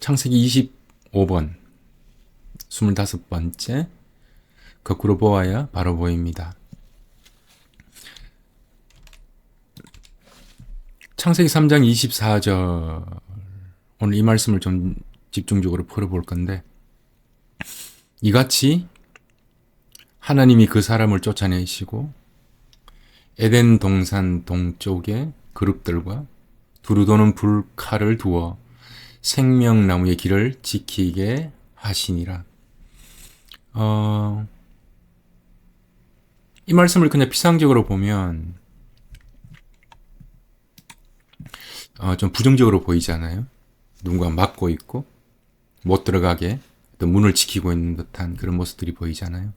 창세기 25번 25번째 거꾸로 보아야 바로 보입니다. 창세기 3장 24절 오늘 이 말씀을 좀 집중적으로 풀어볼 건데, 이같이 하나님이 그 사람을 쫓아내시고 에덴 동산 동쪽에 그룹들과 두루 도는 불칼을 두어 생명나무의 길을 지키게 하시니라. 이 말씀을 그냥 피상적으로 보면 좀 부정적으로 보이잖아요. 누군가 막고 있고 못 들어가게 또 문을 지키고 있는 듯한 그런 모습들이 보이잖아요.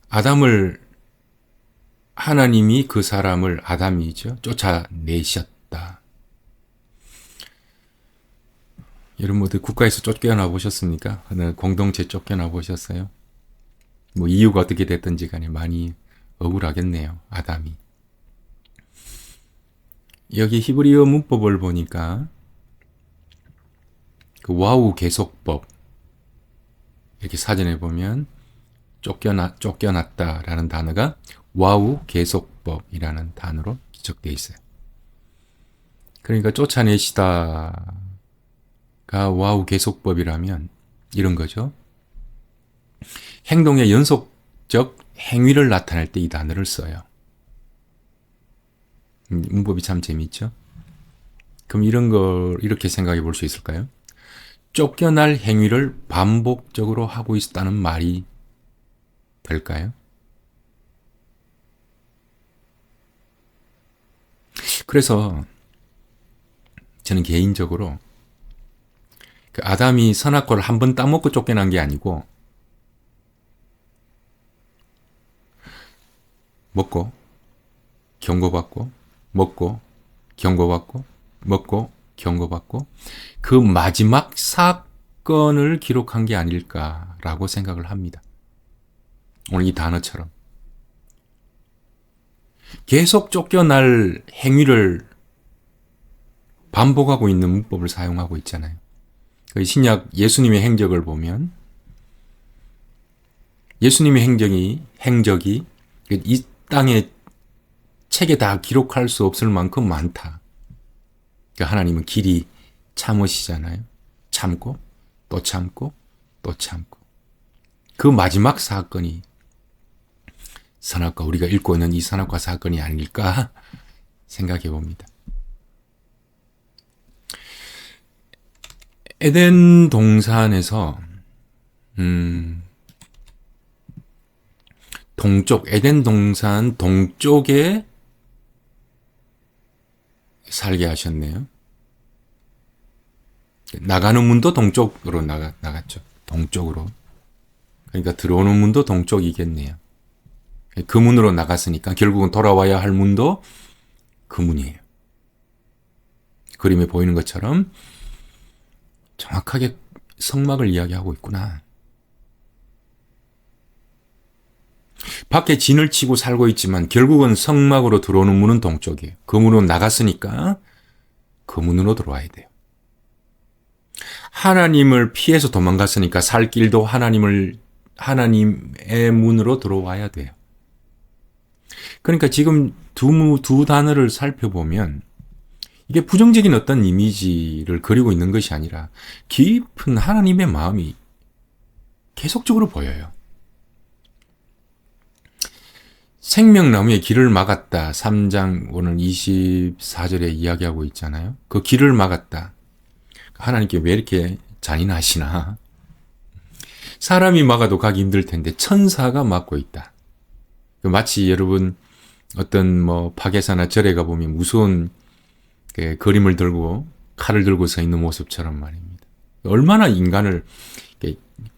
아담을 하나님이 그 사람을 아담이죠. 쫓아내셨다. 여러분 모두 국가에서 쫓겨나 보셨습니까? 공동체 쫓겨나 보셨어요? 뭐 이유가 어떻게 됐든지 간에 많이 억울하겠네요. 아담이. 여기 히브리어 문법을 보니까 그 와우 계속법, 이렇게 사전에 보면 쫓겨났다라는 단어가 와우 계속법이라는 단어로 기록되어 있어요. 그러니까 쫓아내시다가 와우 계속법이라면 이런 거죠. 행동의 연속적 행위를 나타낼 때 이 단어를 써요. 문법이 참 재미있죠. 그럼 이런 걸 이렇게 생각해 볼 수 있을까요? 쫓겨날 행위를 반복적으로 하고 있다는 말이 될까요? 그래서 저는 개인적으로 그 아담이 선악과를 한 번 따먹고 쫓겨난 게 아니고 먹고 경고받고 먹고 경고받고 먹고 경고받고 그 마지막 사건을 기록한 게 아닐까라고 생각을 합니다. 오늘 이 단어처럼 계속 쫓겨날 행위를 반복하고 있는 문법을 사용하고 있잖아요. 신약 예수님의 행적을 보면 예수님의 행적이 이 땅의 책에 다 기록할 수 없을 만큼 많다. 그러니까 하나님은 길이 참으시잖아요. 참고 또 참고 또 참고. 그 마지막 사건이 선악과, 우리가 읽고 있는 이 선악과 사건이 아닐까 생각해 봅니다. 에덴 동산에서 에덴 동산 동쪽에 살게 하셨네요. 나가는 문도 동쪽으로 나갔죠. 동쪽으로. 그러니까 들어오는 문도 동쪽이겠네요. 그 문으로 나갔으니까 결국은 돌아와야 할 문도 그 문이에요. 그림에 보이는 것처럼 정확하게 성막을 이야기하고 있구나. 밖에 진을 치고 살고 있지만 결국은 성막으로 들어오는 문은 동쪽이에요. 그 문으로 나갔으니까 그 문으로 들어와야 돼요. 하나님을 피해서 도망갔으니까 살 길도 하나님의 문으로 들어와야 돼요. 그러니까 지금 두 단어를 살펴보면 이게 부정적인 어떤 이미지를 그리고 있는 것이 아니라 깊은 하나님의 마음이 계속적으로 보여요. 생명나무의 길을 막았다. 3장 오늘 24절에 이야기하고 있잖아요. 그 길을 막았다. 하나님께 왜 이렇게 잔인하시나. 사람이 막아도 가기 힘들 텐데 천사가 막고 있다. 마치 여러분 어떤 파괴사나 절에 가보면 무서운 그림을 들고 칼을 들고 서 있는 모습처럼 말입니다. 얼마나 인간을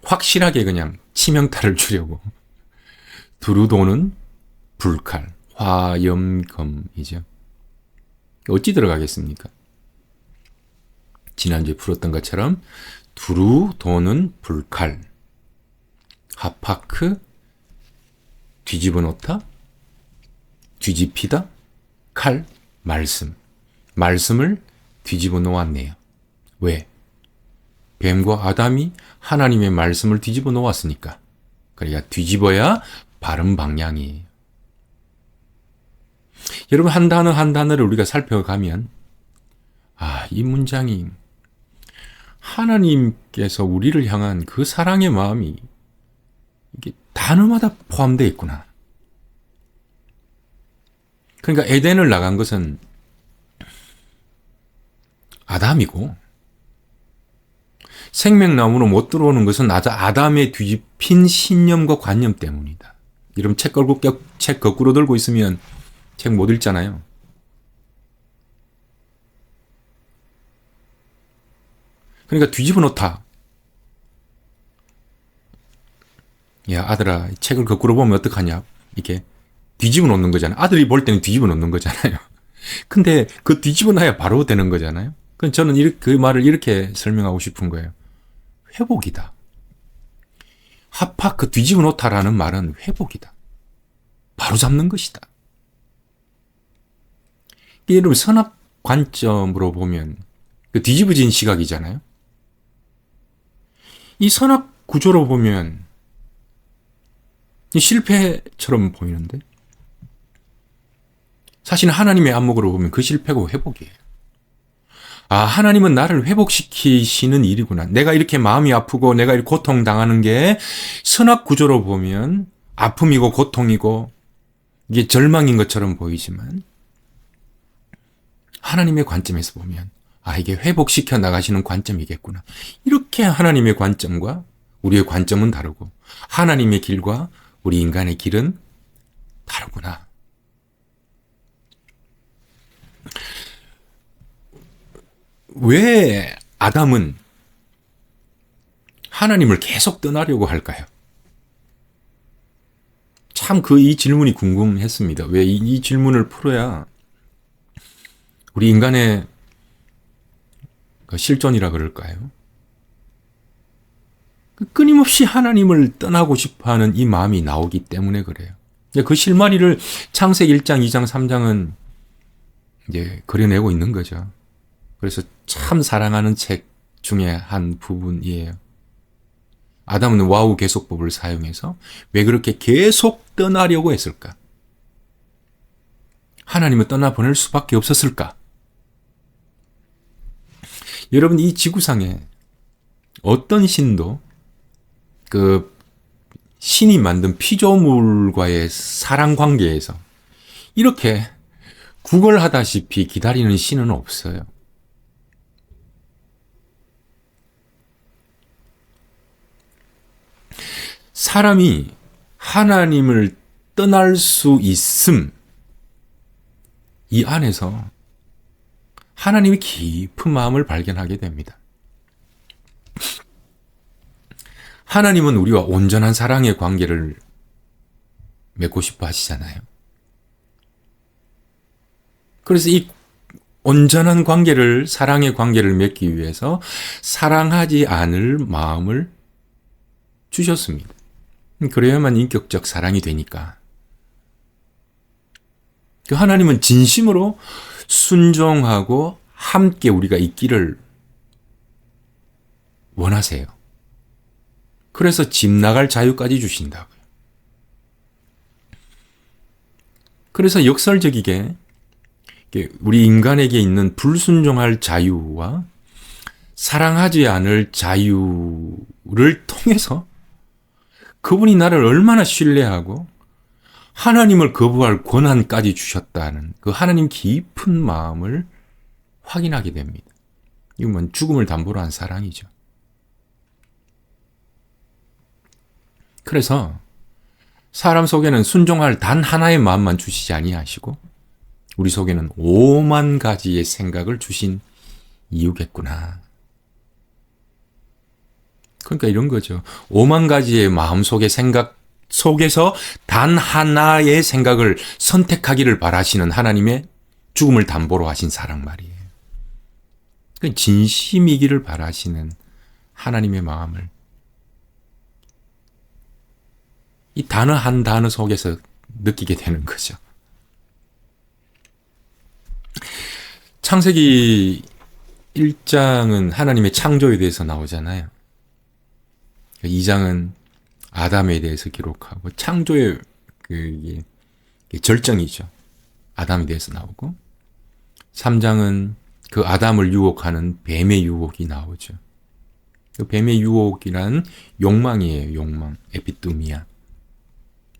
확실하게 그냥 치명타를 주려고. 두루 도는 불칼, 화염검이죠. 어찌 들어가겠습니까? 지난주에 풀었던 것처럼 두루 도는 불칼, 하파크, 뒤집어 놓다, 뒤집히다, 칼, 말씀을 뒤집어 놓았네요. 왜? 뱀과 아담이 하나님의 말씀을 뒤집어 놓았으니까. 그러니까 뒤집어야 바른 방향이에요. 여러분, 한 단어 한 단어를 우리가 살펴가면 이 문장이 하나님께서 우리를 향한 그 사랑의 마음이 이게 단어마다 포함되어 있구나. 그러니까 에덴을 나간 것은 아담이고, 생명나무로 못 들어오는 것은 아담의 뒤집힌 신념과 관념 때문이다. 이러면 책 거꾸로 들고 있으면 책 못 읽잖아요. 그러니까 뒤집어 놓다. 야, 아들아, 책을 거꾸로 보면 어떡하냐? 이게 뒤집어 놓는 거잖아요. 아들이 볼 때는 뒤집어 놓는 거잖아요. 근데 그 뒤집어 놔야 바로 되는 거잖아요. 그럼 저는 그 말을 이렇게 설명하고 싶은 거예요. 회복이다. 합학 그 뒤집어 놓다라는 말은 회복이다. 바로 잡는 것이다. 여러분, 선악 관점으로 보면 그 뒤집어진 시각이잖아요. 이 선악 구조로 보면 실패처럼 보이는데, 사실 하나님의 안목으로 보면 그 실패고 회복이에요. 하나님은 나를 회복시키시는 일이구나. 내가 이렇게 마음이 아프고 내가 이렇게 고통당하는 게 선악 구조로 보면 아픔이고 고통이고 이게 절망인 것처럼 보이지만, 하나님의 관점에서 보면 이게 회복시켜 나가시는 관점이겠구나. 이렇게 하나님의 관점과 우리의 관점은 다르고, 하나님의 길과 우리 인간의 길은 다르구나. 왜 아담은 하나님을 계속 떠나려고 할까요? 참 이 질문이 궁금했습니다. 왜 이 질문을 풀어야 우리 인간의 실존이라 그럴까요? 끊임없이 하나님을 떠나고 싶어하는 이 마음이 나오기 때문에 그래요. 그 실마리를 창세기 1장, 2장, 3장은 이제 그려내고 있는 거죠. 그래서 참 사랑하는 책 중에 한 부분이에요. 아담은 와우 계속법을 사용해서 왜 그렇게 계속 떠나려고 했을까? 하나님을 떠나보낼 수밖에 없었을까? 여러분, 이 지구상에 어떤 신도 신이 만든 피조물과의 사랑 관계에서 이렇게 구걸하다시피 기다리는 신은 없어요. 사람이 하나님을 떠날 수 있음, 이 안에서 하나님의 깊은 마음을 발견하게 됩니다. 하나님은 우리와 온전한 사랑의 관계를 맺고 싶어 하시잖아요. 그래서 이 온전한 관계를, 사랑의 관계를 맺기 위해서 사랑하지 않을 마음을 주셨습니다. 그래야만 인격적 사랑이 되니까. 하나님은 진심으로 순종하고 함께 우리가 있기를 원하세요. 그래서 집 나갈 자유까지 주신다고요. 그래서 역설적이게 우리 인간에게 있는 불순종할 자유와 사랑하지 않을 자유를 통해서 그분이 나를 얼마나 신뢰하고 하나님을 거부할 권한까지 주셨다는 그 하나님 깊은 마음을 확인하게 됩니다. 이건 죽음을 담보로 한 사랑이죠. 그래서 사람 속에는 순종할 단 하나의 마음만 주시지 아니하시고 우리 속에는 5만 가지의 생각을 주신 이유겠구나. 그러니까 이런 거죠. 5만 가지의 마음속의 생각 속에서 단 하나의 생각을 선택하기를 바라시는 하나님의 죽음을 담보로 하신 사랑 말이에요. 진심이기를 바라시는 하나님의 마음을 이 단어 한 단어 속에서 느끼게 되는 거죠. 창세기 1장은 하나님의 창조에 대해서 나오잖아요. 2장은 아담에 대해서 기록하고 창조의 이게 절정이죠. 아담에 대해서 나오고 3장은 그 아담을 유혹하는 뱀의 유혹이 나오죠. 그 뱀의 유혹이란 욕망이에요. 욕망. 에피뚜미아.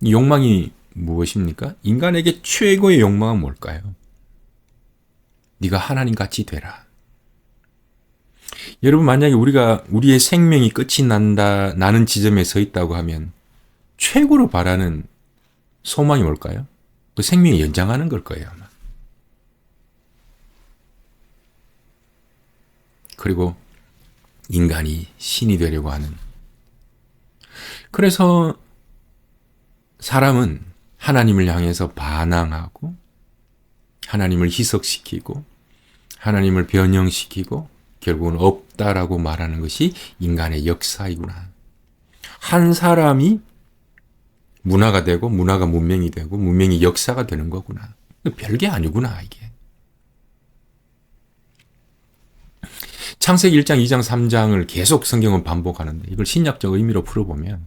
이 욕망이 무엇입니까? 인간에게 최고의 욕망은 뭘까요? 네가 하나님같이 되라. 여러분, 만약에 우리의 생명이 끝이 나는 지점에 서 있다고 하면 최고로 바라는 소망이 뭘까요? 그 생명이 연장하는 걸 거예요, 아마. 그리고 인간이 신이 되려고 하는. 그래서 사람은 하나님을 향해서 반항하고 하나님을 희석시키고 하나님을 변형시키고 결국은 없다라고 말하는 것이 인간의 역사이구나. 한 사람이 문화가 되고 문화가 문명이 되고 문명이 역사가 되는 거구나. 별게 아니구나, 이게. 창세기 1장, 2장, 3장을 계속 성경은 반복하는데 이걸 신약적 의미로 풀어보면,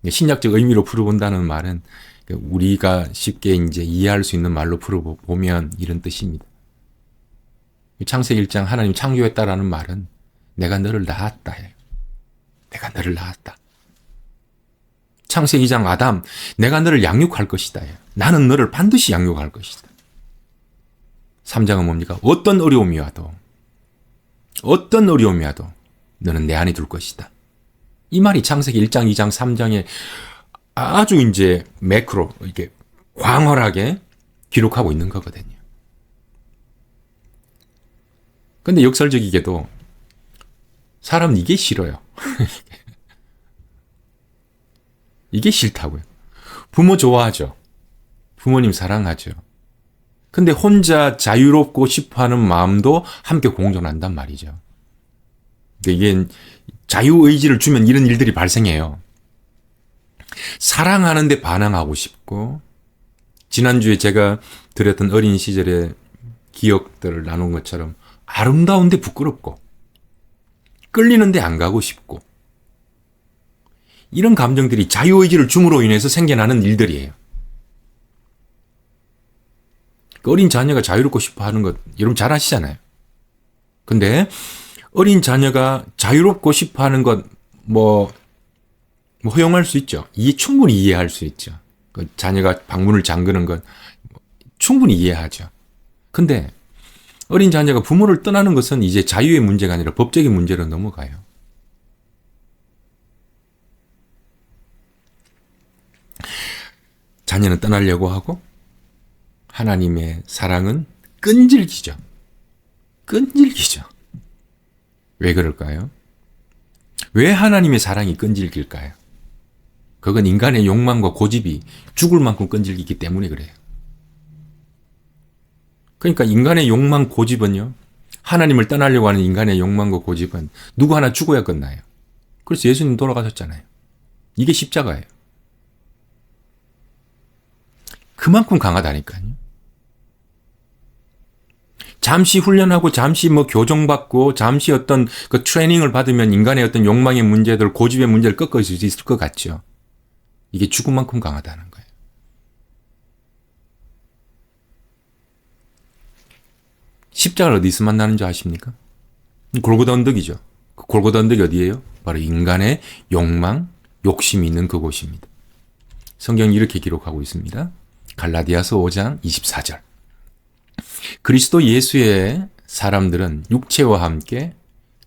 신약적 의미로 풀어본다는 말은 우리가 쉽게 이제 이해할 수 있는 말로 풀어보면 이런 뜻입니다. 창세기 1장 하나님 창조했다라는 말은 내가 너를 낳았다. 내가 너를 낳았다. 창세기 2장 아담, 내가 너를 양육할 것이다. 나는 너를 반드시 양육할 것이다. 3장은 뭡니까? 어떤 어려움이 와도 너는 내 안에 둘 것이다. 이 말이 창세기 1장, 2장, 3장에 아주 이제 매크로, 이렇게 광활하게 기록하고 있는 거거든요. 근데 역설적이게도 사람은 이게 싫어요. 이게 싫다고요. 부모 좋아하죠. 부모님 사랑하죠. 근데 혼자 자유롭고 싶어하는 마음도 함께 공존한단 말이죠. 이게 자유의지를 주면 이런 일들이 발생해요. 사랑하는데 반항하고 싶고, 지난주에 제가 드렸던 어린 시절의 기억들을 나눈 것처럼 아름다운데 부끄럽고, 끌리는데 안 가고 싶고, 이런 감정들이 자유의지를 줌으로 인해서 생겨나는 일들이에요. 어린 자녀가 자유롭고 싶어 하는 것, 여러분 잘 아시잖아요. 근데 어린 자녀가 자유롭고 싶어 하는 것, 허용할 수 있죠. 충분히 이해할 수 있죠. 그 자녀가 방문을 잠그는 것, 충분히 이해하죠. 근데 어린 자녀가 부모를 떠나는 것은 이제 자유의 문제가 아니라 법적인 문제로 넘어가요. 자녀는 떠나려고 하고 하나님의 사랑은 끈질기죠. 왜 그럴까요? 왜 하나님의 사랑이 끈질길까요? 그건 인간의 욕망과 고집이 죽을 만큼 끈질기기 때문에 그래요. 그러니까 인간의 욕망, 고집은요, 하나님을 떠나려고 하는 인간의 욕망과 고집은 누구 하나 죽어야 끝나요. 그래서 예수님 돌아가셨잖아요. 이게 십자가예요. 그만큼 강하다니까요. 잠시 훈련하고 잠시 교정받고 잠시 어떤 그 트레이닝을 받으면 인간의 어떤 욕망의 문제들, 고집의 문제를 꺾을 수 있을 것 같죠. 이게 죽은 만큼 강하다는 거예요. 십자가를 어디서 만나는 줄 아십니까? 골고다 언덕이죠. 그 골고다 언덕이 어디예요? 바로 인간의 욕망, 욕심이 있는 그곳입니다. 성경이 이렇게 기록하고 있습니다. 갈라디아서 5장 24절. 그리스도 예수의 사람들은 육체와 함께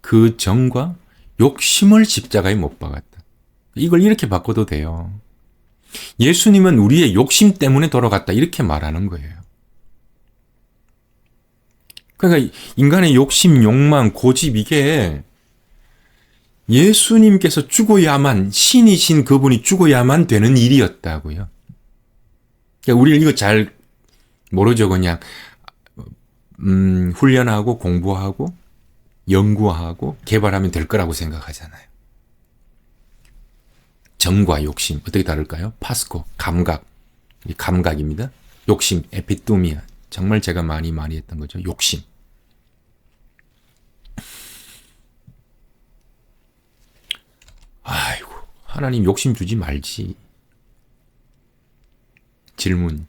그 정과 욕심을 십자가에 못 박았다. 이걸 이렇게 바꿔도 돼요. 예수님은 우리의 욕심 때문에 돌아갔다. 이렇게 말하는 거예요. 그러니까 인간의 욕심, 욕망, 고집, 이게 예수님께서 죽어야만, 신이신 그분이 죽어야만 되는 일이었다고요. 그러니까 우리는 이거 잘 모르죠. 그냥 훈련하고 공부하고 연구하고 개발하면 될 거라고 생각하잖아요. 정과 욕심 어떻게 다를까요? 파스코, 감각입니다. 욕심, 에피뚜미아. 정말 제가 많이 했던 거죠. 욕심. 하나님 욕심 주지 말지. 질문.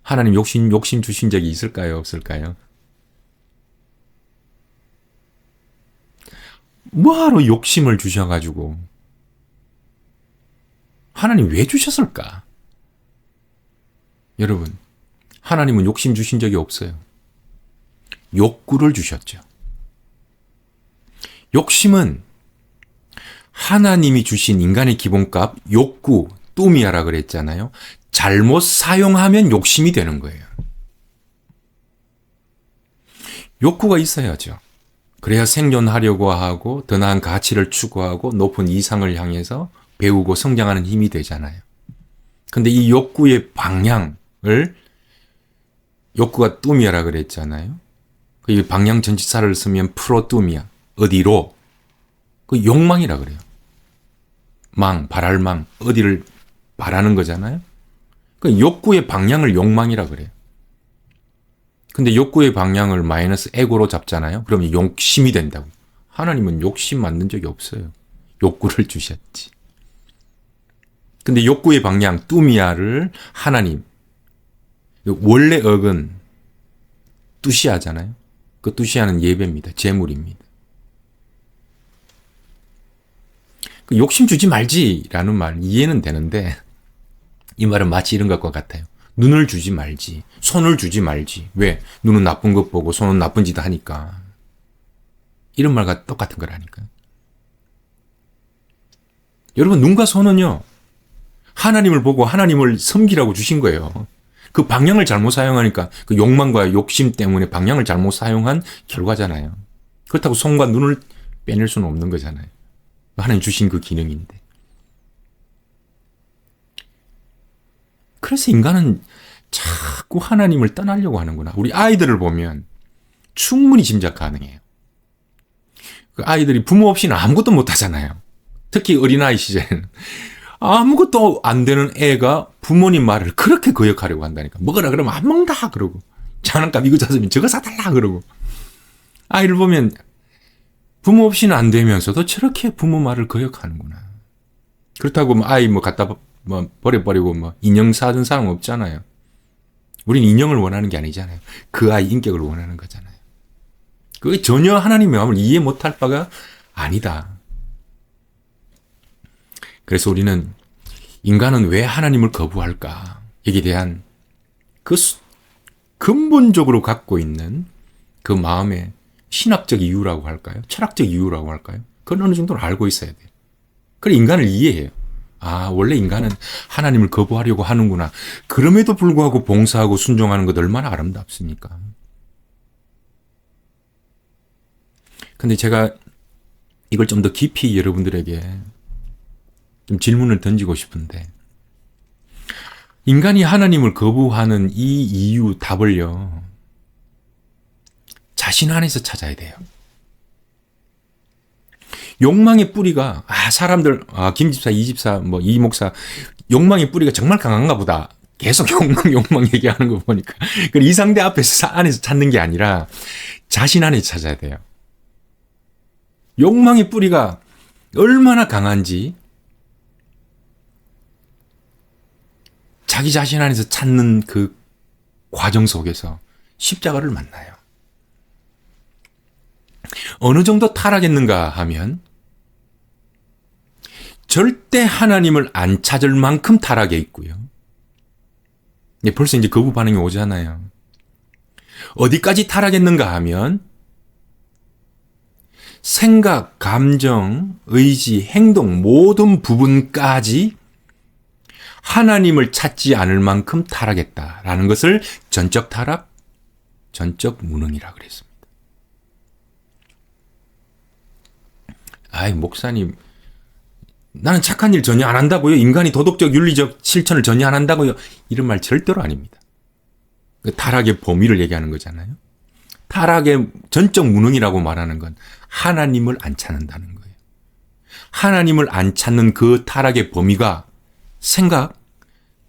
하나님 욕심 주신 적이 있을까요? 없을까요? 뭐하러 욕심을 주셔가지고. 하나님 왜 주셨을까? 여러분, 하나님은 욕심 주신 적이 없어요. 욕구를 주셨죠. 욕심은 하나님이 주신 인간의 기본값, 욕구, 뚜미아라 그랬잖아요. 잘못 사용하면 욕심이 되는 거예요. 욕구가 있어야죠. 그래야 생존하려고 하고 더 나은 가치를 추구하고 높은 이상을 향해서 배우고 성장하는 힘이 되잖아요. 근데 이 욕구의 방향을 욕구가 뚜미아라 그랬잖아요. 그 방향 전치사를 쓰면 프로뚜미아. 어디로? 그 욕망이라 그래요. 바랄 망. 어디를 바라는 거잖아요. 그 욕구의 방향을 욕망이라 그래요. 근데 욕구의 방향을 마이너스 에고로 잡잖아요. 그러면 욕심이 된다고. 하나님은 욕심 만든 적이 없어요. 욕구를 주셨지. 근데 욕구의 방향, 뚜미아를 하나님, 원래 억은 뚜시아잖아요. 그 뚜시아는 예배입니다. 제물입니다. 그 욕심 주지 말지라는 말 이해는 되는데 이 말은 마치 이런 것과 같아요. 눈을 주지 말지, 손을 주지 말지. 왜? 눈은 나쁜 것 보고 손은 나쁜 짓 하니까. 이런 말과 똑같은 거라니까요. 여러분, 눈과 손은요, 하나님을 보고 하나님을 섬기라고 주신 거예요. 그 방향을 잘못 사용하니까 그 욕망과 욕심 때문에 방향을 잘못 사용한 결과잖아요. 그렇다고 손과 눈을 빼낼 수는 없는 거잖아요. 하나님 주신 그 기능인데. 그래서 인간은 자꾸 하나님을 떠나려고 하는구나. 우리 아이들을 보면 충분히 짐작 가능해요. 그 아이들이 부모 없이는 아무것도 못 하잖아요. 특히 어린아이 시절에는. 아무것도 안 되는 애가 부모님 말을 그렇게 거역하려고 한다니까. 먹으라 그러면 안 먹는다 그러고. 장난감 이거 샀으면 저거 사달라 그러고. 아이를 보면 부모 없이는 안 되면서도 저렇게 부모 말을 거역하는구나. 그렇다고 아이 갖다 버려버리고 인형 사준 사람 없잖아요. 우린 인형을 원하는 게 아니잖아요. 그 아이 인격을 원하는 거잖아요. 그게 전혀 하나님의 마음을 이해 못할 바가 아니다. 그래서 우리는 인간은 왜 하나님을 거부할까? 여기에 대한 그 근본적으로 갖고 있는 그 마음의 신학적 이유라고 할까요? 철학적 이유라고 할까요? 그건 어느 정도는 알고 있어야 돼요. 그래 인간을 이해해요. 아, 원래 인간은 하나님을 거부하려고 하는구나. 그럼에도 불구하고 봉사하고 순종하는 것 얼마나 아름답습니까? 근데 제가 이걸 좀 더 깊이 여러분들에게 좀 질문을 던지고 싶은데, 인간이 하나님을 거부하는 이 이유 답을요, 자신 안에서 찾아야 돼요. 욕망의 뿌리가, 사람들, 김 집사, 이 집사, 이 목사, 욕망의 뿌리가 정말 강한가 보다. 계속 욕망 얘기하는 거 보니까. 그 이상대 앞에서 안에서 찾는 게 아니라 자신 안에 찾아야 돼요. 욕망의 뿌리가 얼마나 강한지 자기 자신 안에서 찾는 그 과정 속에서 십자가를 만나요. 어느 정도 타락했는가 하면 절대 하나님을 안 찾을 만큼 타락해 있고요. 벌써 이제 거부 반응이 오잖아요. 어디까지 타락했는가 하면 생각, 감정, 의지, 행동 모든 부분까지 하나님을 찾지 않을 만큼 타락했다라는 것을 전적 타락, 전적 무능이라 그랬습니다. 아이, 목사님, 나는 착한 일 전혀 안 한다고요? 인간이 도덕적, 윤리적 실천을 전혀 안 한다고요? 이런 말 절대로 아닙니다. 그 타락의 범위를 얘기하는 거잖아요. 타락의 전적 무능이라고 말하는 건 하나님을 안 찾는다는 거예요. 하나님을 안 찾는 그 타락의 범위가 생각,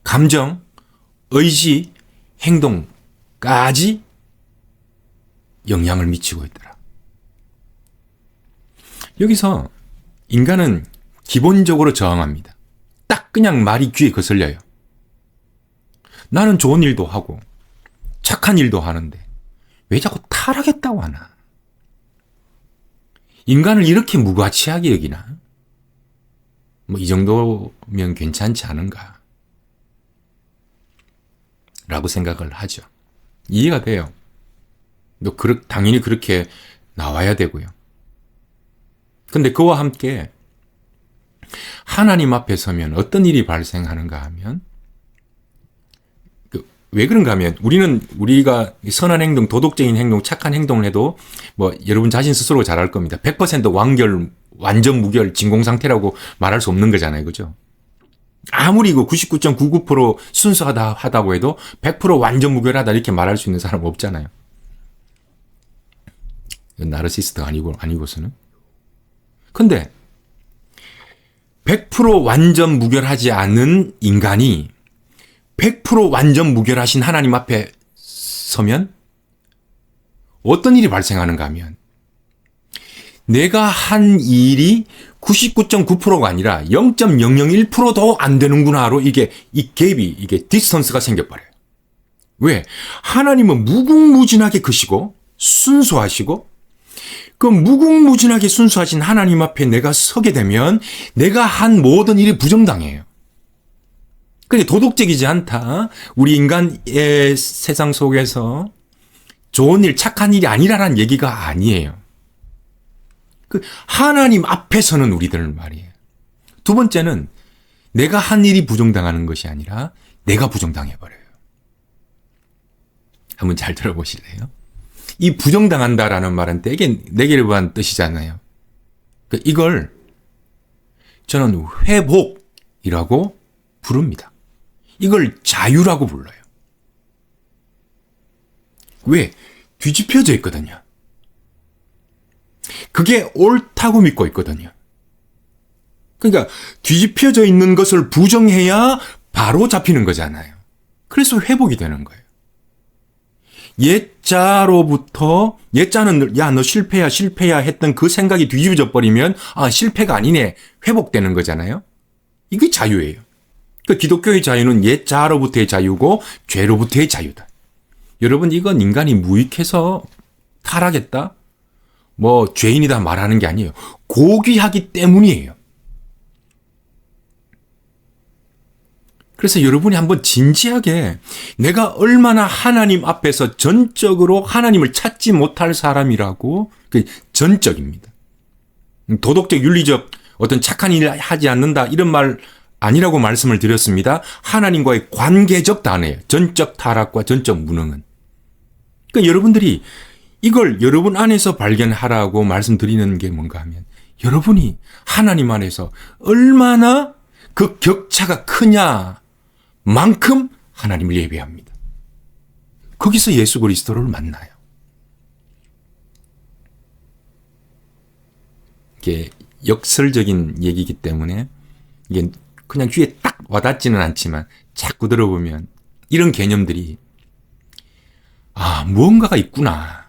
감정, 의지, 행동까지 영향을 미치고 있더라. 여기서 인간은 기본적으로 저항합니다. 딱 그냥 말이 귀에 거슬려요. 나는 좋은 일도 하고 착한 일도 하는데 왜 자꾸 타락했다고 하나? 인간을 이렇게 무가치하게 여기나? 뭐 이 정도면 괜찮지 않은가? 라고 생각을 하죠. 이해가 돼요. 당연히 그렇게 나와야 되고요. 근데 그와 함께 하나님 앞에 서면 어떤 일이 발생하는가 하면, 왜 그런가 하면, 우리가 선한 행동, 도덕적인 행동, 착한 행동을 해도, 뭐, 여러분 자신 스스로 잘 알 겁니다. 100% 완결, 완전 무결, 진공 상태라고 말할 수 없는 거잖아요. 그죠? 아무리 99.99% 순수하다고 해도 100% 완전 무결하다 이렇게 말할 수 있는 사람 없잖아요. 나르시스트가 아니고서는. 근데 100% 완전 무결하지 않은 인간이 100% 완전 무결하신 하나님 앞에 서면 어떤 일이 발생하는가 하면, 내가 한 일이 99.9%가 아니라 0.001%도 안 되는구나로 이 갭이, 이게 디스턴스가 생겨버려요. 왜? 하나님은 무궁무진하게 크시고 순수하시고, 그 무궁무진하게 순수하신 하나님 앞에 내가 서게 되면 내가 한 모든 일이 부정당해요. 그게 도덕적이지 않다. 우리 인간의 세상 속에서 좋은 일, 착한 일이 아니라는 얘기가 아니에요. 그 하나님 앞에서는 우리들 말이에요. 두 번째는 내가 한 일이 부정당하는 것이 아니라 내가 부정당해버려요. 한번 잘 들어보실래요? 이 부정당한다라는 말은 되게 네게티브한 뜻이잖아요. 이걸 저는 회복이라고 부릅니다. 이걸 자유라고 불러요. 왜? 뒤집혀져 있거든요. 그게 옳다고 믿고 있거든요. 그러니까 뒤집혀져 있는 것을 부정해야 바로 잡히는 거잖아요. 그래서 회복이 되는 거예요. 옛자는 야, 너 실패야 했던 그 생각이 뒤집어져 버리면 실패가 아니네, 회복되는 거잖아요. 이게 자유예요. 그 기독교의 자유는 옛자로부터의 자유고 죄로부터의 자유다. 여러분, 이건 인간이 무익해서 타락했다, 뭐 죄인이다 말하는 게 아니에요. 고귀하기 때문이에요. 그래서 여러분이 한번 진지하게 내가 얼마나 하나님 앞에서 전적으로 하나님을 찾지 못할 사람이라고, 그 전적입니다. 도덕적, 윤리적 어떤 착한 일을 하지 않는다 이런 말 아니라고 말씀을 드렸습니다. 하나님과의 관계적 단어예요. 전적 타락과 전적 무능은. 그러니까 여러분들이 이걸 여러분 안에서 발견하라고 말씀드리는 게 뭔가 하면, 여러분이 하나님 안에서 얼마나 그 격차가 크냐 만큼 하나님을 예배합니다. 거기서 예수 그리스도를 만나요. 이게 역설적인 얘기이기 때문에 이게 그냥 귀에 딱 와닿지는 않지만 자꾸 들어보면 이런 개념들이 무언가가 있구나.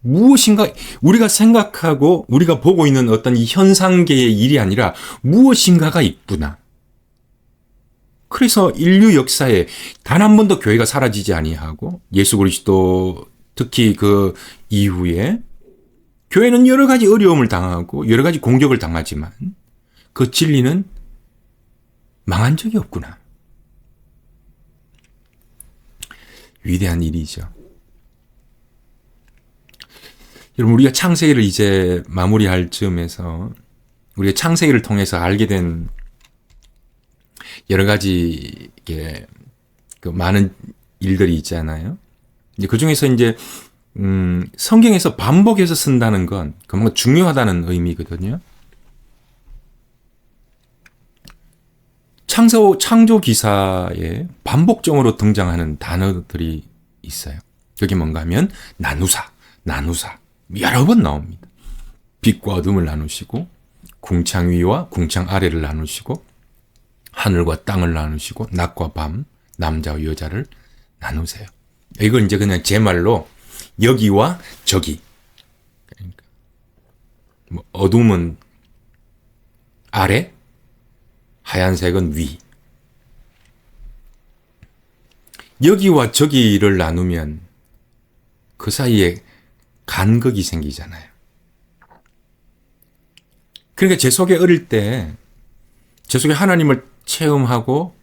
무엇인가 우리가 생각하고 우리가 보고 있는 어떤 이 현상계의 일이 아니라 무엇인가가 있구나. 그래서 인류 역사에 단 한 번도 교회가 사라지지 아니하고 예수 그리스도 특히 그 이후에 교회는 여러 가지 어려움을 당하고 여러 가지 공격을 당하지만 그 진리는 망한 적이 없구나. 위대한 일이죠. 여러분, 우리가 창세기를 이제 마무리할 즈음에서 우리가 창세기를 통해서 알게 된 여러 가지 그 많은 일들이 있잖아요. 이제 그 중에서 이제 성경에서 반복해서 쓴다는 건 그만큼 중요하다는 의미거든요. 창조 기사에 반복적으로 등장하는 단어들이 있어요. 그게 뭔가 하면 나누사. 여러 번 나옵니다. 빛과 어둠을 나누시고 궁창 위와 궁창 아래를 나누시고 하늘과 땅을 나누시고 낮과 밤, 남자와 여자를 나누세요. 이걸 이제 그냥 제 말로 여기와 저기. 그러니까 뭐 어둠은 아래, 하얀색은 위. 여기와 저기를 나누면 그 사이에 간극이 생기잖아요. 그러니까 제 속에 어릴 때, 제 속에 하나님을 체험하고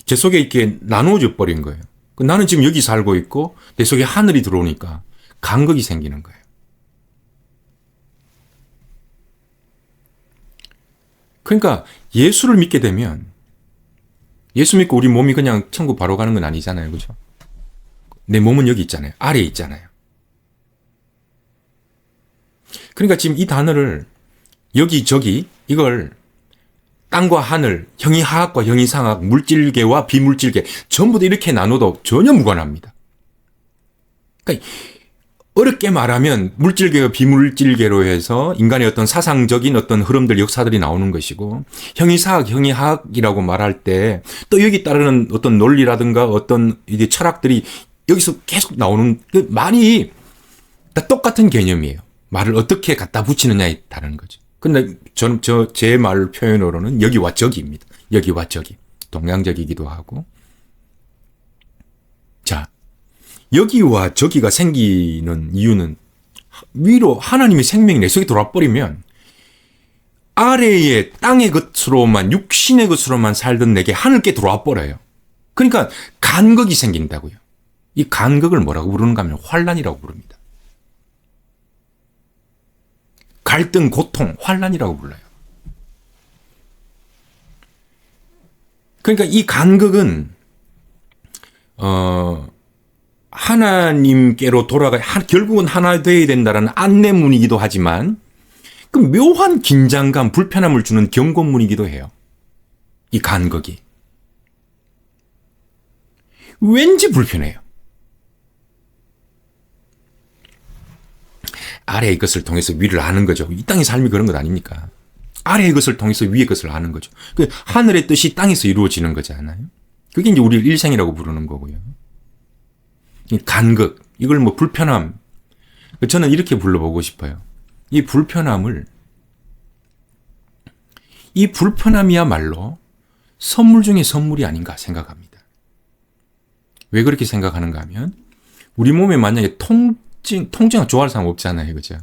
제 속에 이렇게 나누어져 버린 거예요. 나는 지금 여기 살고 있고 내 속에 하늘이 들어오니까 간극이 생기는 거예요. 그러니까 예수를 믿게 되면, 예수 믿고 우리 몸이 그냥 천국 바로 가는 건 아니잖아요. 그죠? 내 몸은 여기 있잖아요. 아래에 있잖아요. 그러니까 지금 이 단어를 여기저기 이걸 땅과 하늘, 형이하악과 형이상악, 물질계와 비물질계 전부 다 이렇게 나눠도 전혀 무관합니다. 그러니까 어렵게 말하면 물질계와 비물질계로 해서 인간의 어떤 사상적인 어떤 흐름들, 역사들이 나오는 것이고, 형이사악, 형이하악이라고 말할 때 또 여기 따르는 어떤 논리라든가 어떤 이게 철학들이 여기서 계속 나오는, 말이 다 똑같은 개념이에요. 말을 어떻게 갖다 붙이느냐에 다른 거죠. 근데 저는 제 말 표현으로는 여기와 저기입니다. 여기와 저기. 동양적이기도 하고. 자, 여기와 저기가 생기는 이유는 위로 하나님의 생명이 내 속에 들어와 버리면 아래의 땅의 것으로만, 육신의 것으로만 살던 내게 하늘께 들어와 버려요. 그러니까 간극이 생긴다고요. 이 간극을 뭐라고 부르는가 하면 환란이라고 부릅니다. 갈등, 고통, 환란이라고 불러요. 그러니까 이 간극은 하나님께로 결국은 하나 되어야 된다라는 안내문이기도 하지만 그 묘한 긴장감, 불편함을 주는 경고문이기도 해요. 이 간극이. 왠지 불편해요. 아래의 것을 통해서 위를 아는 거죠. 이 땅의 삶이 그런 것 아닙니까? 아래의 것을 통해서 위의 것을 아는 거죠. 그 하늘의 뜻이 땅에서 이루어지는 거잖아요. 그게 이제 우리 일생이라고 부르는 거고요. 이 간극, 이걸 뭐 불편함. 저는 이렇게 불러보고 싶어요. 이 불편함이야말로 선물 중에 선물이 아닌가 생각합니다. 왜 그렇게 생각하는가 하면 우리 몸에 만약에 통증을 좋아할 사람 없잖아요. 그죠?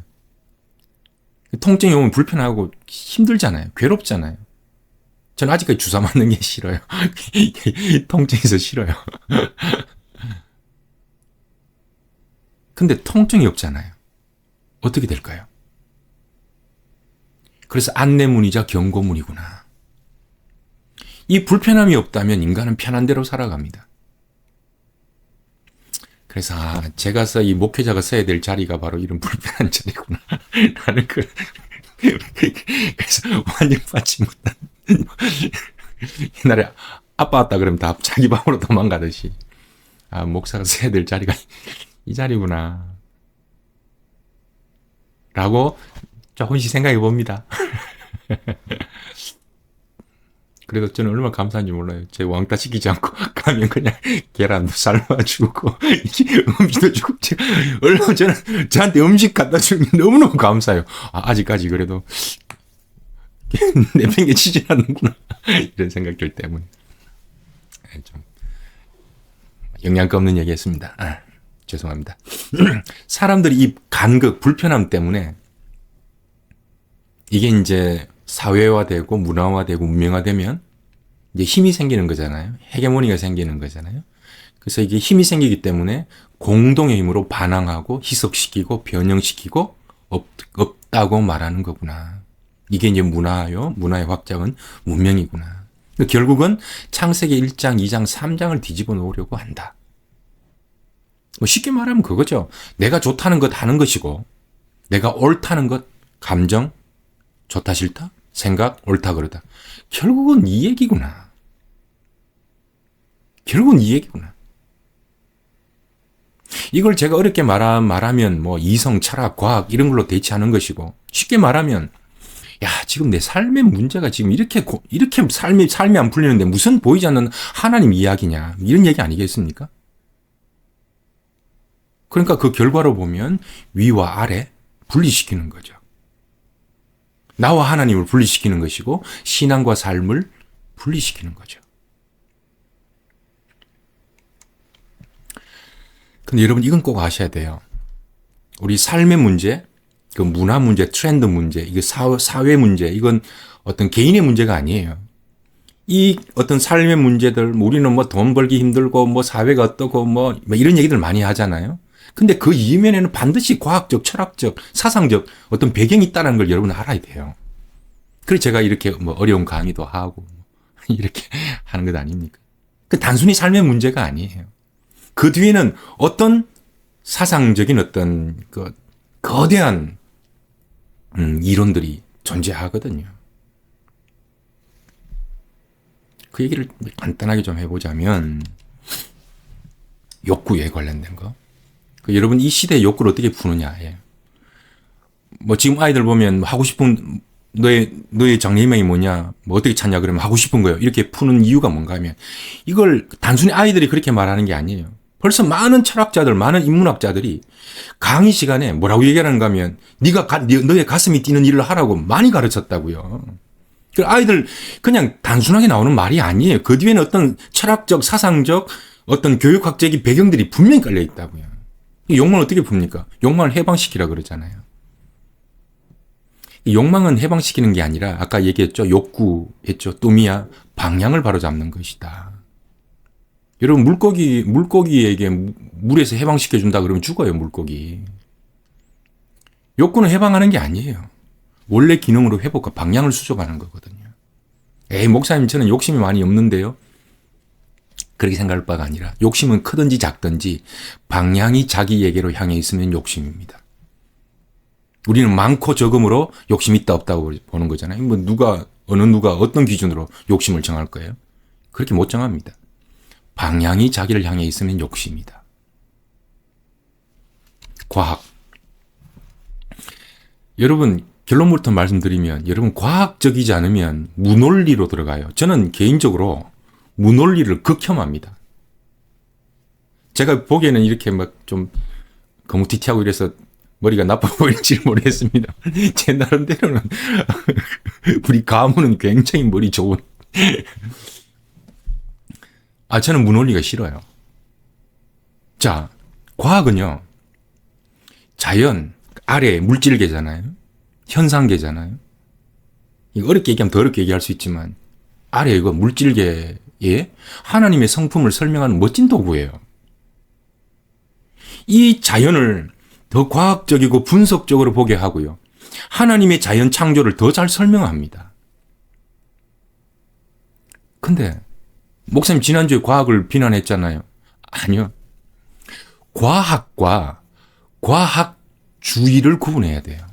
통증이 오면 불편하고 힘들잖아요. 괴롭잖아요. 저는 아직까지 주사 맞는 게 싫어요. 통증에서 싫어요. 근데 통증이 없잖아요. 어떻게 될까요? 그래서 안내문이자 경고문이구나. 이 불편함이 없다면 인간은 편한 대로 살아갑니다. 그래서 제가 이 목회자가 써야 될 자리가 바로 이런 불편한 자리구나. 라는 그래서 완전 받지 못한. 옛날에 아빠 왔다 그러면 다 자기 방으로 도망가듯이. 목사가 써야 될 자리가 이 자리구나. 라고 조금씩 생각해 봅니다. 그래도 저는 얼마나 감사한지 몰라요. 제 왕따 시키지 않고 가면 그냥 계란도 삶아주고 음식도 주고 얼마나 저는 저한테 음식 갖다 주면 너무너무 감사해요. 아직까지 그래도 내팽개치지 않는구나 이런 생각들 때문에 좀 영양가 없는 얘기했습니다. 죄송합니다. 사람들이 이 간극, 불편함 때문에 이게 이제 사회화되고 문화화되고 문명화되면 이제 힘이 생기는 거잖아요. 헤게모니가 생기는 거잖아요. 그래서 이게 힘이 생기기 때문에 공동의 힘으로 반항하고 희석시키고 변형시키고 없다고 말하는 거구나. 이게 이제 문화요. 문화의 확장은 문명이구나. 결국은 창세기 1장, 2장, 3장을 뒤집어 놓으려고 한다. 쉽게 말하면 그거죠. 내가 좋다는 것 하는 것이고 내가 옳다는 것, 감정, 좋다 싫다, 생각, 옳다 그러다. 결국은 이 얘기구나. 결국은 이 얘기구나. 이걸 제가 어렵게 말하면 뭐 이성, 철학, 과학 이런 걸로 대체하는 것이고 쉽게 말하면 지금 내 삶의 문제가 지금 이렇게 삶이 안 풀리는데 무슨 보이지 않는 하나님 이야기냐 이런 얘기 아니겠습니까? 그러니까 그 결과로 보면 위와 아래 분리시키는 거죠. 나와 하나님을 분리시키는 것이고 신앙과 삶을 분리시키는 거죠. 근데 여러분 이건 꼭 아셔야 돼요. 우리 삶의 문제, 그 문화 문제, 트렌드 문제, 이게 사회 문제, 이건 어떤 개인의 문제가 아니에요. 이 어떤 삶의 문제들, 우리는 뭐 돈 벌기 힘들고 뭐 사회가 어떻고 뭐 이런 얘기들 많이 하잖아요. 근데 그 이면에는 반드시 과학적, 철학적, 사상적 어떤 배경이 있다는 걸 여러분 알아야 돼요. 그래서 제가 이렇게 뭐 어려운 강의도 하고 이렇게 하는 것 아닙니까? 그 단순히 삶의 문제가 아니에요. 그 뒤에는 어떤 사상적인 어떤 그 거대한 이론들이 존재하거든요. 그 얘기를 간단하게 좀 해보자면 욕구에 관련된 거. 여러분 이 시대의 욕구를 어떻게 푸느냐에. 뭐 지금 아이들 보면 하고 싶은 너의 장래희망이 뭐냐, 뭐 어떻게 찾냐 그러면 하고 싶은 거예요. 이렇게 푸는 이유가 뭔가 하면 이걸 단순히 아이들이 그렇게 말하는 게 아니에요. 벌써 많은 철학자들, 많은 인문학자들이 강의 시간에 뭐라고 얘기하는가 하면 너의 가슴이 뛰는 일을 하라고 많이 가르쳤다고요. 그 아이들 그냥 단순하게 나오는 말이 아니에요. 그 뒤에는 어떤 철학적, 사상적, 어떤 교육학적인 배경들이 분명히 깔려 있다고요. 욕망을 어떻게 풉니까? 욕망을 해방시키라 그러잖아요. 욕망은 해방시키는 게 아니라 아까 얘기했죠. 욕구했죠. 뚜미야 방향을 바로잡는 것이다. 여러분 물고기에게 물에서 해방시켜준다 그러면 죽어요. 물고기. 욕구는 해방하는 게 아니에요. 원래 기능으로 회복과 방향을 수정하는 거거든요. 목사님 저는 욕심이 많이 없는데요. 그렇게 생각할 바가 아니라 욕심은 크든지 작든지 방향이 자기에게로 향해 있으면 욕심입니다. 우리는 많고 적음으로 욕심이 있다 없다고 보는 거잖아요. 뭐 어느 누가 어떤 기준으로 욕심을 정할 거예요? 그렇게 못 정합니다. 방향이 자기를 향해 있으면 욕심이다. 과학. 여러분 결론부터 말씀드리면 여러분 과학적이지 않으면 무논리로 들어가요. 저는 개인적으로 무논리를 극혐합니다. 제가 보기에는 이렇게 막 좀 거무튀튀하고 이래서 머리가 나빠 보일지 모르겠습니다. 제 나름대로는 우리 가문은 굉장히 머리 좋은. 저는 무논리가 싫어요. 자, 과학은요. 자연, 아래 물질계잖아요. 현상계잖아요. 이거 어렵게 얘기하면 더 어렵게 얘기할 수 있지만 아래 이거 물질계에 하나님의 성품을 설명하는 멋진 도구예요. 이 자연을 더 과학적이고 분석적으로 보게 하고요. 하나님의 자연 창조를 더 잘 설명합니다. 근데 목사님 지난주에 과학을 비난했잖아요. 아니요. 과학과 과학주의를 구분해야 돼요.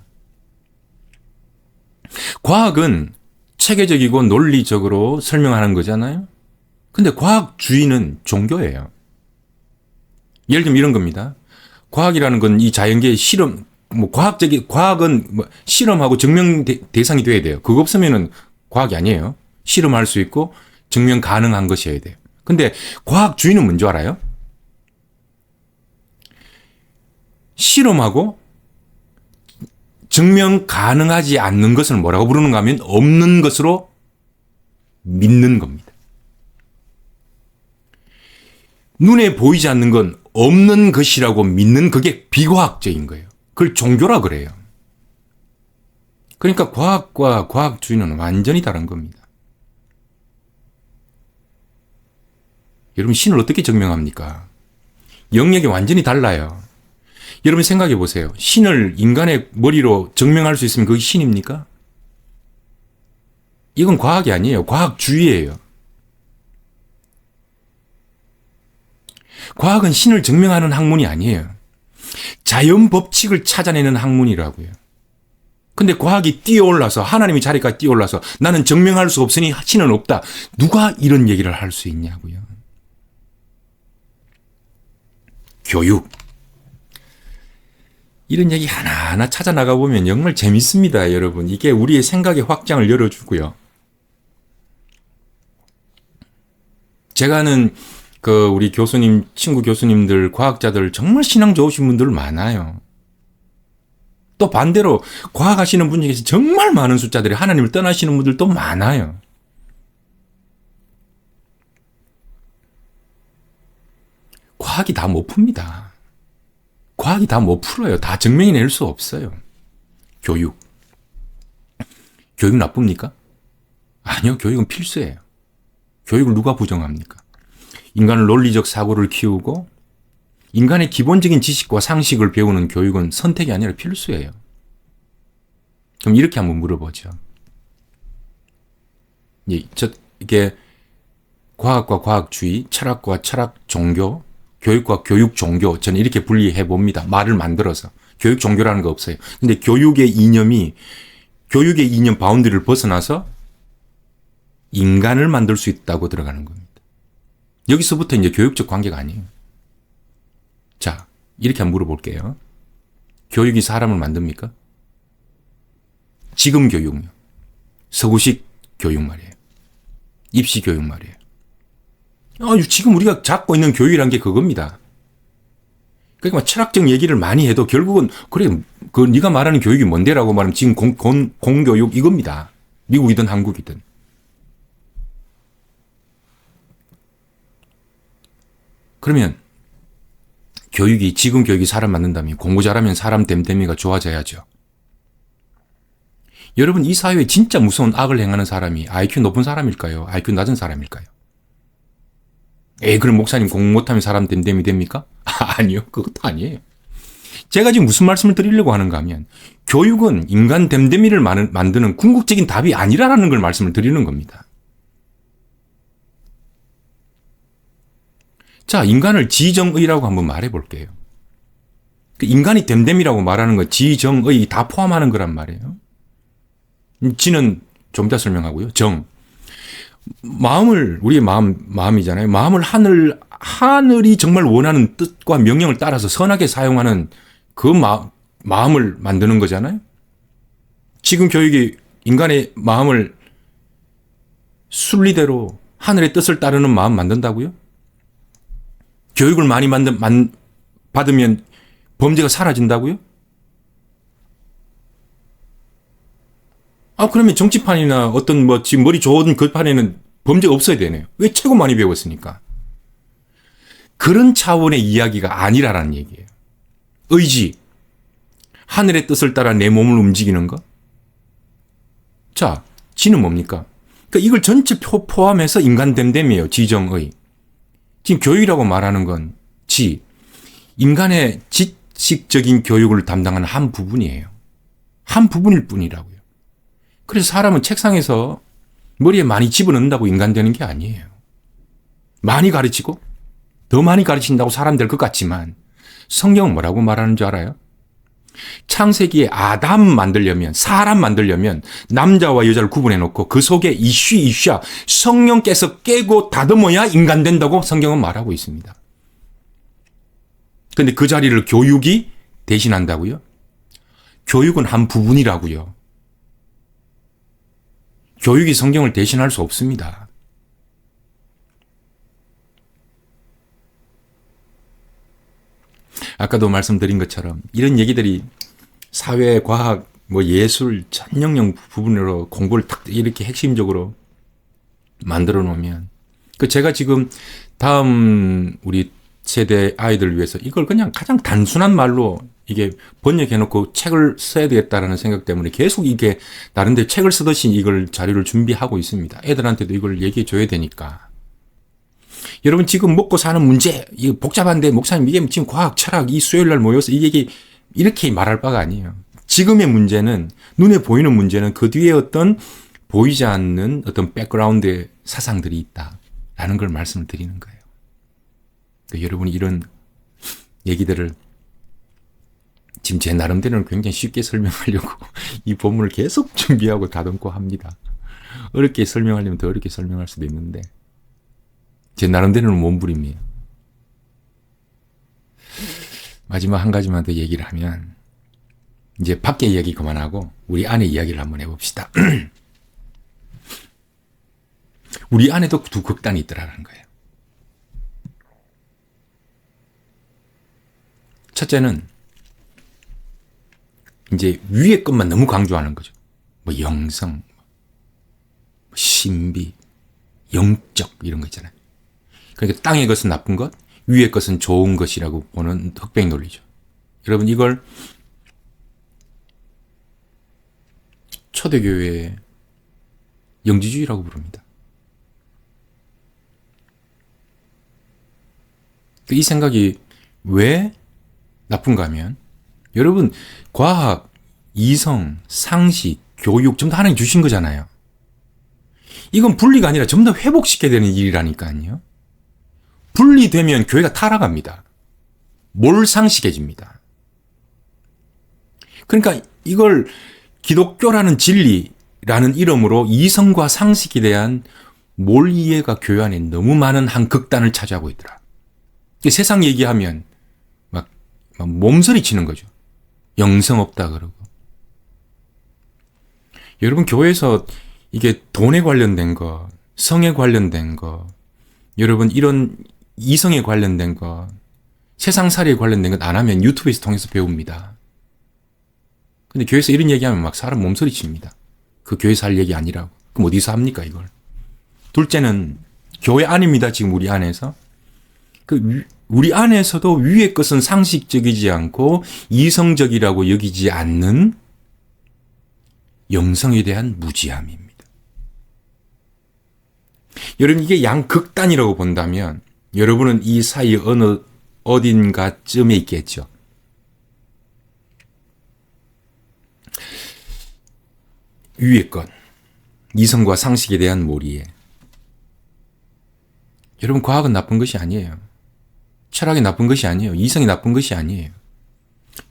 과학은 체계적이고 논리적으로 설명하는 거잖아요. 근데 과학주의는 종교예요. 예를 들면 이런 겁니다. 과학이라는 건 이 자연계의 실험, 과학은 실험하고 증명 대상이 돼야 돼요. 그거 없으면은 과학이 아니에요. 실험할 수 있고 증명 가능한 것이어야 돼요. 근데 과학주의는 뭔지 알아요? 실험하고 증명 가능하지 않는 것을 뭐라고 부르는가 하면 없는 것으로 믿는 겁니다. 눈에 보이지 않는 건 없는 것이라고 믿는 그게 비과학적인 거예요. 그걸 종교라 그래요. 그러니까 과학과 과학주의는 완전히 다른 겁니다. 여러분 신을 어떻게 증명합니까? 영역이 완전히 달라요. 여러분 생각해 보세요. 신을 인간의 머리로 증명할 수 있으면 그게 신입니까? 이건 과학이 아니에요. 과학주의예요. 과학은 신을 증명하는 학문이 아니에요. 자연 법칙을 찾아내는 학문이라고요. 근데 과학이 뛰어올라서 하나님의 자리까지 뛰어올라서 나는 증명할 수 없으니 신은 없다. 누가 이런 얘기를 할 수 있냐고요. 교육. 이런 얘기 하나하나 찾아 나가 보면 정말 재밌습니다, 여러분. 이게 우리의 생각의 확장을 열어주고요. 제가 아는 우리 교수님, 친구 교수님들, 과학자들 정말 신앙 좋으신 분들 많아요. 또 반대로 과학하시는 분 중에서 정말 많은 숫자들이 하나님을 떠나시는 분들도 많아요. 과학이 다 못 풉니다. 과학이 다 못 풀어요. 다 증명해낼 수 없어요. 교육. 교육 나쁩니까? 아니요. 교육은 필수예요. 교육을 누가 부정합니까? 인간을 논리적 사고를 키우고 인간의 기본적인 지식과 상식을 배우는 교육은 선택이 아니라 필수예요. 그럼 이렇게 한번 물어보죠. 이게 과학과 과학주의, 철학과 철학 종교, 교육과 교육 종교, 저는 이렇게 분리해 봅니다. 말을 만들어서. 교육 종교라는 거 없어요. 근데 교육의 이념 바운드리를 벗어나서 인간을 만들 수 있다고 들어가는 겁니다. 여기서부터 이제 교육적 관계가 아니에요. 자, 이렇게 한번 물어볼게요. 교육이 사람을 만듭니까? 지금 교육요. 서구식 교육 말이에요. 입시 교육 말이에요. 지금 우리가 잡고 있는 교육이란 게 그겁니다. 그러니까 철학적 얘기를 많이 해도 결국은 그래 네가 말하는 교육이 뭔데라고 말하면 지금 공교육 이겁니다. 미국이든 한국이든. 그러면 지금 교육이 사람 만든다면 공부 잘하면 사람 됨됨이가 좋아져야죠. 여러분 이 사회에 진짜 무서운 악을 행하는 사람이 IQ 높은 사람일까요? IQ 낮은 사람일까요? 그럼 목사님 공부 못하면 사람 됨됨이 됩니까? 아니요. 그것도 아니에요. 제가 지금 무슨 말씀을 드리려고 하는가 하면 교육은 인간 됨됨이를 만드는 궁극적인 답이 아니라는 걸 말씀을 드리는 겁니다. 자, 인간을 지정의라고 한번 말해 볼게요. 인간이 됨됨이라고 말하는 건 지정의 다 포함하는 거란 말이에요. 지는 좀 이따 설명하고요. 정. 우리의 마음이잖아요. 마음을 하늘이 정말 원하는 뜻과 명령을 따라서 선하게 사용하는 그 마음을 만드는 거잖아요. 지금 교육이 인간의 마음을 순리대로 하늘의 뜻을 따르는 마음 만든다고요? 교육을 많이 받으면 범죄가 사라진다고요? 그러면 정치판이나 어떤 지금 머리 좋은 그 판에는 범죄가 없어야 되네요. 왜 최고 많이 배웠으니까. 그런 차원의 이야기가 아니라는 얘기예요. 의지. 하늘의 뜻을 따라 내 몸을 움직이는 것. 자, 지는 뭡니까? 그러니까 이걸 전체 포함해서 인간됨됨이에요. 지정의. 지금 교육이라고 말하는 건 인간의 지식적인 교육을 담당하는 한 부분이에요. 한 부분일 뿐이라고요. 그래서 사람은 책상에서 머리에 많이 집어넣는다고 인간 되는 게 아니에요. 많이 가르치고 더 많이 가르친다고 사람 될 것 같지만 성경은 뭐라고 말하는 줄 알아요? 창세기에 사람 만들려면 남자와 여자를 구분해 놓고 그 속에 이슈야 성령께서 깨고 다듬어야 인간 된다고 성경은 말하고 있습니다. 그런데 그 자리를 교육이 대신한다고요? 교육은 한 부분이라고요. 교육이 성경을 대신할 수 없습니다. 아까도 말씀드린 것처럼 이런 얘기들이 사회, 과학, 예술, 전형용 부분으로 공부를 딱 이렇게 핵심적으로 만들어 놓으면 제가 지금 다음 우리 세대 아이들을 위해서 이걸 그냥 가장 단순한 말로 이게 번역해 놓고 책을 써야 되겠다라는 생각 때문에 계속 이게 나름대로 책을 쓰듯이 이걸 자료를 준비하고 있습니다. 애들한테도 이걸 얘기해 줘야 되니까. 여러분 지금 먹고 사는 문제 이거 복잡한데 목사님 이게 지금 과학, 철학 이 수요일 날 모여서 이 얘기 이렇게 말할 바가 아니에요. 지금의 문제는 눈에 보이는 문제는 그 뒤에 어떤 보이지 않는 어떤 백그라운드의 사상들이 있다라는 걸 말씀을 드리는 거예요. 여러분이 이런 얘기들을 지금 제 나름대로는 굉장히 쉽게 설명하려고 이 본문을 계속 준비하고 다듬고 합니다. 어렵게 설명하려면 더 어렵게 설명할 수도 있는데 제 나름대로는 몸부림이에요. 마지막 한 가지만 더 얘기를 하면 이제 밖에 이야기 그만하고 우리 안에 이야기를 한번 해봅시다. 우리 안에도 두 극단이 있더라는 거예요. 첫째는 이제 위의 것만 너무 강조하는 거죠. 뭐 영성, 신비, 영적 이런 거 있잖아요. 그러니까 땅의 것은 나쁜 것, 위의 것은 좋은 것이라고 보는 흑백 논리죠. 여러분 이걸 초대교회의 영지주의라고 부릅니다. 이 생각이 왜 나쁜가 하면 여러분 과학, 이성, 상식, 교육 전부 다 하나님 주신 거잖아요. 이건 분리가 아니라 전부 다 회복시켜야 되는 일이라니까요. 분리되면 교회가 타락합니다. 몰상식해집니다. 그러니까 이걸 기독교라는 진리라는 이름으로 이성과 상식에 대한 몰이해가 교회 안에 너무 많은 한 극단을 차지하고 있더라. 세상 얘기하면 막 몸서리 치는 거죠. 영성 없다 그러고. 여러분 교회에서 이게 돈에 관련된 거, 성에 관련된 거, 여러분 이런 이성에 관련된 거, 세상살이에 관련된 것 안 하면 유튜브에서 통해서 배웁니다. 근데 교회에서 이런 얘기하면 막 사람 몸서리 칩니다. 그 교회에서 할 얘기 아니라고. 그럼 어디서 합니까 이걸? 둘째는 교회 안입니다. 지금 우리 안에서. 우리 안에서도 위의 것은 상식적이지 않고 이성적이라고 여기지 않는 영성에 대한 무지함입니다. 여러분 이게 양극단이라고 본다면 여러분은 이 사이 어딘가쯤에 있겠죠. 위의 것, 이성과 상식에 대한 몰이에. 여러분 과학은 나쁜 것이 아니에요. 철학이 나쁜 것이 아니에요. 이성이 나쁜 것이 아니에요.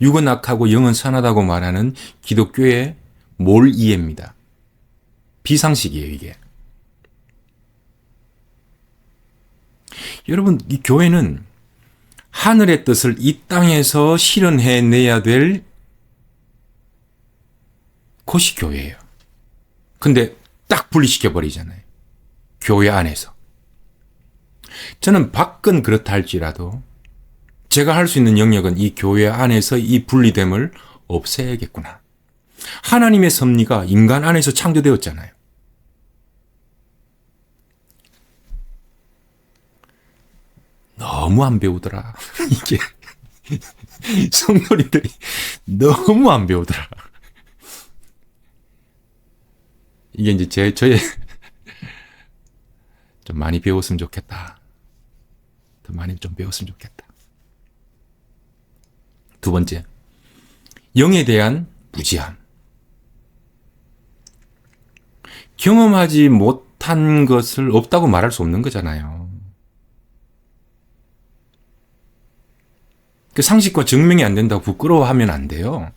육은 악하고 영은 선하다고 말하는 기독교의 몰이해입니다. 비상식이에요 이게. 여러분 이 교회는 하늘의 뜻을 이 땅에서 실현해내야 될 곳이 교회예요. 근데 딱 분리시켜버리잖아요. 교회 안에서. 저는 밖은 그렇다 할지라도 제가 할 수 있는 영역은 이 교회 안에서 이 분리됨을 없애야겠구나. 하나님의 섭리가 인간 안에서 창조되었잖아요. 너무 안 배우더라. 이게 성도님들이 너무 안 배우더라. 이게 이제 저의 좀 많이 배웠으면 좋겠다. 더 많이 좀 배웠으면 좋겠다. 두 번째, 영에 대한 무지함. 경험하지 못한 것을 없다고 말할 수 없는 거잖아요. 그 상식과 증명이 안 된다고 부끄러워하면 안 돼요.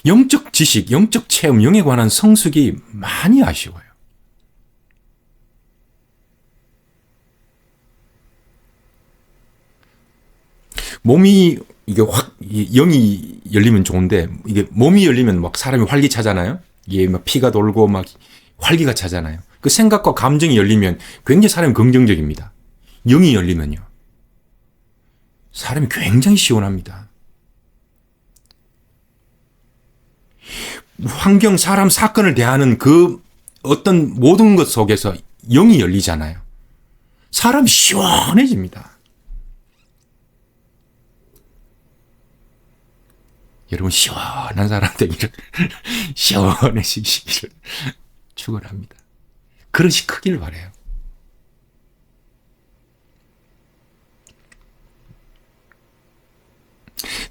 영적 지식, 영적 체험, 영에 관한 성숙이 많이 아쉬워요. 몸이 이게 영이 열리면 좋은데 이게 몸이 열리면 막 사람이 활기차잖아요. 이게 막 피가 돌고 막 활기가 차잖아요. 그 생각과 감정이 열리면 굉장히 사람이 긍정적입니다. 영이 열리면요. 사람이 굉장히 시원합니다. 환경, 사람, 사건을 대하는 그 어떤 모든 것 속에서 영이 열리잖아요. 사람이 시원해집니다. 여러분 시원한 사람 되기를 시원해지기를 축원합니다. 그릇이 크길 바라요.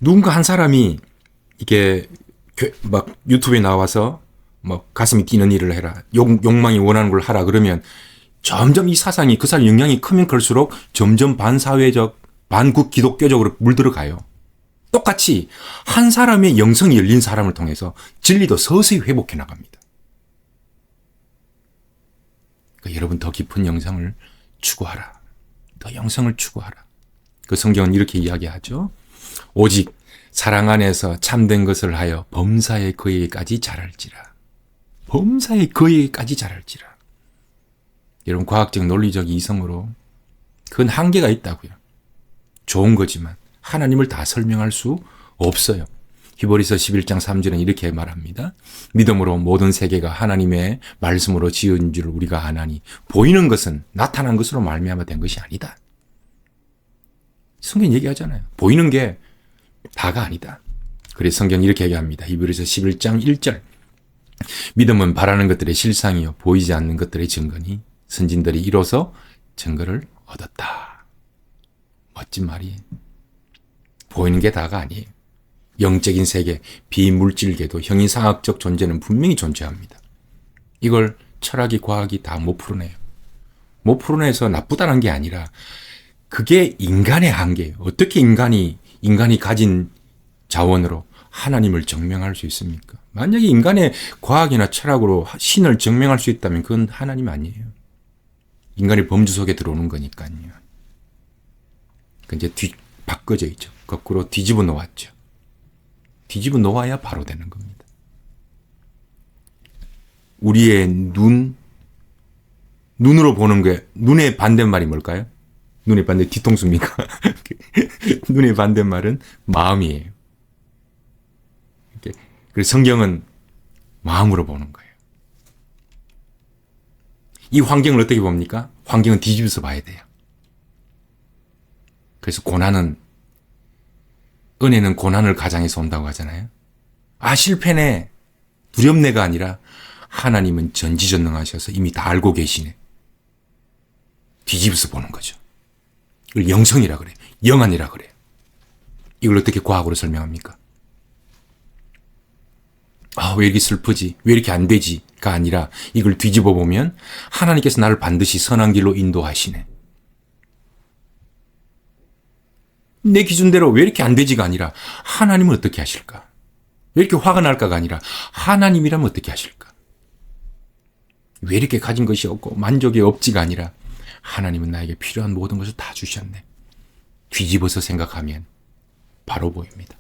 누군가 한 사람이 이게 막 유튜브에 나와서 뭐 가슴이 뛰는 일을 해라, 욕망이 원하는 걸 하라 그러면 점점 이 사상이 그 사람 영향이 크면 클수록 점점 반사회적, 반국 기독교적으로 물들어가요. 똑같이 한 사람의 영성이 열린 사람을 통해서 진리도 서서히 회복해 나갑니다. 그러니까 여러분 더 깊은 영성을 추구하라. 더 영성을 추구하라. 그 성경은 이렇게 이야기하죠. 오직 사랑 안에서 참된 것을 하여 범사의 그에게까지 자랄지라. 범사의 그에게까지 자랄지라. 여러분 과학적 논리적 이성으로 그건 한계가 있다고요. 좋은 거지만 하나님을 다 설명할 수 없어요. 히브리서 11장 3절은 이렇게 말합니다. 믿음으로 모든 세계가 하나님의 말씀으로 지은 줄 우리가 아나니 보이는 것은 나타난 것으로 말미암아 된 것이 아니다. 성경 얘기하잖아요. 보이는 게 다가 아니다. 그래서 성경이 이렇게 얘기합니다. 히브리서 11장 1절. 믿음은 바라는 것들의 실상이요 보이지 않는 것들의 증거니 선진들이 이로써 증거를 얻었다. 멋진 말이에요. 보이는 게 다가 아니에요. 영적인 세계, 비물질계도 형이상학적 존재는 분명히 존재합니다. 이걸 철학이, 과학이 다 못 풀어내요. 못 풀어내서 나쁘다는 게 아니라 그게 인간의 한계예요. 어떻게 인간이 가진 자원으로 하나님을 증명할 수 있습니까? 만약에 인간의 과학이나 철학으로 신을 증명할 수 있다면 그건 하나님 아니에요. 인간의 범주 속에 들어오는 거니까요. 그 이제 바꿔져 있죠. 거꾸로 뒤집어 놓았죠. 뒤집어 놓아야 바로 되는 겁니다. 우리의 눈으로 보는 게, 눈의 반대말이 뭘까요? 눈의 반대 뒤통수입니까? 눈의 반대말은 마음이에요. 그래서 성경은 마음으로 보는 거예요. 이 환경을 어떻게 봅니까? 환경은 뒤집어서 봐야 돼요. 그래서 은혜는 고난을 가장해서 온다고 하잖아요. 아, 실패네, 두렵네가 아니라 하나님은 전지전능하셔서 이미 다 알고 계시네. 뒤집어서 보는 거죠. 이걸 영성이라 그래요. 영안이라 그래요. 이걸 어떻게 과학으로 설명합니까? 아, 왜 이렇게 슬프지? 왜 이렇게 안 되지?가 아니라 이걸 뒤집어 보면 하나님께서 나를 반드시 선한 길로 인도하시네. 내 기준대로 왜 이렇게 안 되지가 아니라 하나님은 어떻게 하실까? 왜 이렇게 화가 날까가 아니라 하나님이라면 어떻게 하실까? 왜 이렇게 가진 것이 없고 만족이 없지가 아니라 하나님은 나에게 필요한 모든 것을 다 주셨네. 뒤집어서 생각하면 바로 보입니다.